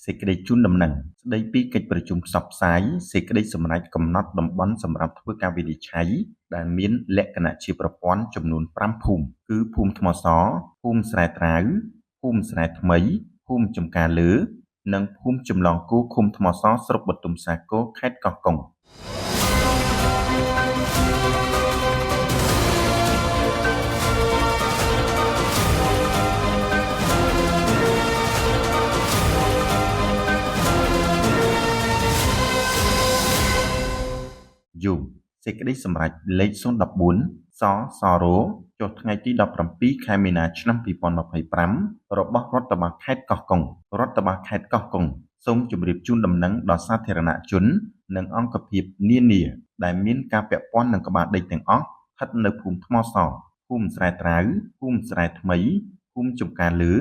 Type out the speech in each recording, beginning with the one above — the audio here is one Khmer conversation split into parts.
សេចក្តីជូនដំណឹងស្តីពីកិច្ចប្រជុំផ្សព្វផ្សាយសេចក្តីសម្រេចកំណត់តំបន់សម្រាប់ធ្វើការវិនិច្ឆ័យដែលមានលក្ខណៈជាប្រព័ន្ធចំនួន5ភូមិគឺភូមិថ្មសភូមិស្រែត្រាវភូមិស្រែថ្មីភូមិចំការលើនិងភូមិចម្លងគោឃុំថ្មសស្រុកបទុមសាគរខេត្តកោះកុងយោសេចក្តីសម្រេចលេខ014សសរចុះថ្ងៃទី17ខែមីនាឆ្នាំ2025របស់រដ្ឋបាលខេត្តកោះកុងរដ្ឋបាលខេត្តកោះកុងសូមជម្រាបជូនដំណឹងដល់សាធារណជននិងអង្គភាពនានាដែលមានការពាក់ព័ន្ធនឹងក្បាលដីទាំងអស់ស្ថិតនៅភូមិថ្មសភូមិស្រែត្រាវភូមិស្រែថ្មីភូមិចំការលើ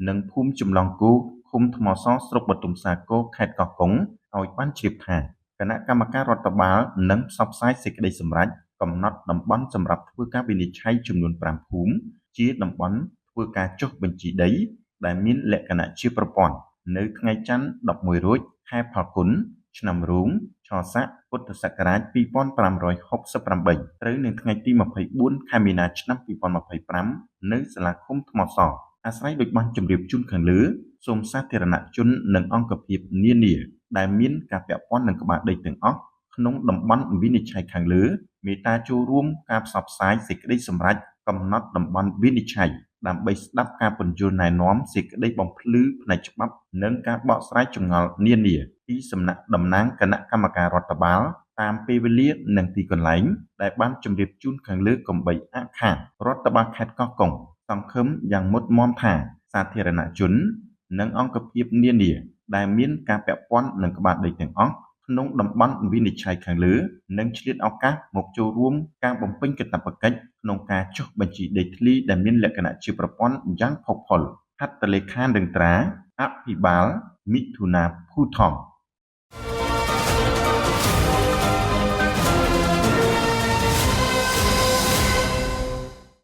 និងភូមិចម្លងគោឃុំថ្មសស្រុកបទុមសាគរខេត្តកោះកុងឲ្យបានជ្រាបថាគណៈកម្មការរដ្ឋបាលនឹងផ្សព្វផ្សាយសេចក្តីសម្រេចកំណត់តំបន់សម្រាប់ធ្វើការវិនិច្ឆ័យចំនួន5ភូមិជាតំបន់ធ្វើការចុះបញ្ជីដីដែលមានលក្ខណៈជាប្រព័ន្ធនៅថ្ងៃច័ន្ទ11រោចខែផលគុណឆ្នាំរោងឆស័កពុទ្ធសករាជ2568ត្រូវនៅថ្ងៃទី24ខែមីនាឆ្នាំ2025នៅសាលាឃុំថ្មសអាស្រ័យដូចបានជម្រាបជូនខាងលើសូមសាធារណជននិងអង្គភាពនានាដែលមានការពាក់ព័ន្ធនឹងក្បាលដីទាំងអស់ក្នុងតំបន់វិនិច្ឆ័យខាងលើមេត្តាចូលរួមការផ្សព្វផ្សាយសេចក្តីសម្រេចកំណត់តំបន់វិនិច្ឆ័យដើម្បីស្ដាប់ការពន្យល់ណែនាំសេចក្តីបំភ្លឺផ្នែកច្បាប់និងការបកស្រាយចម្ងល់នានាពីសំណាក់តំណាងគណៈកម្មការរដ្ឋបាលតាមពេលវេលានិងទីកន្លែងដែលបានជម្រាបជូនខាងលើកុំបីអាក់ខានរដ្ឋបាលខេត្តកោះកុងសង្ឃឹមយ៉ាងមុតមាំថាសាធារណជននិងអង្គភាពនានាដែលមានការពាក់ព័ន្ធនឹងក្បាលដីទាំងអស់ក្នុងតំបន់វិនិច្ឆ័យខាងលើនឹងឆ្លៀតឱកាសមកចូលរួមការបំពេញកាតព្វកិច្ចក្នុងការចុះបញ្ជីដីធ្លីដែលមានលក្ខណៈជាប្រព័ន្ធយ៉ាងផុសផុលហត្ថលេខានឹងត្រាអភិបាលមិថុនាភូថង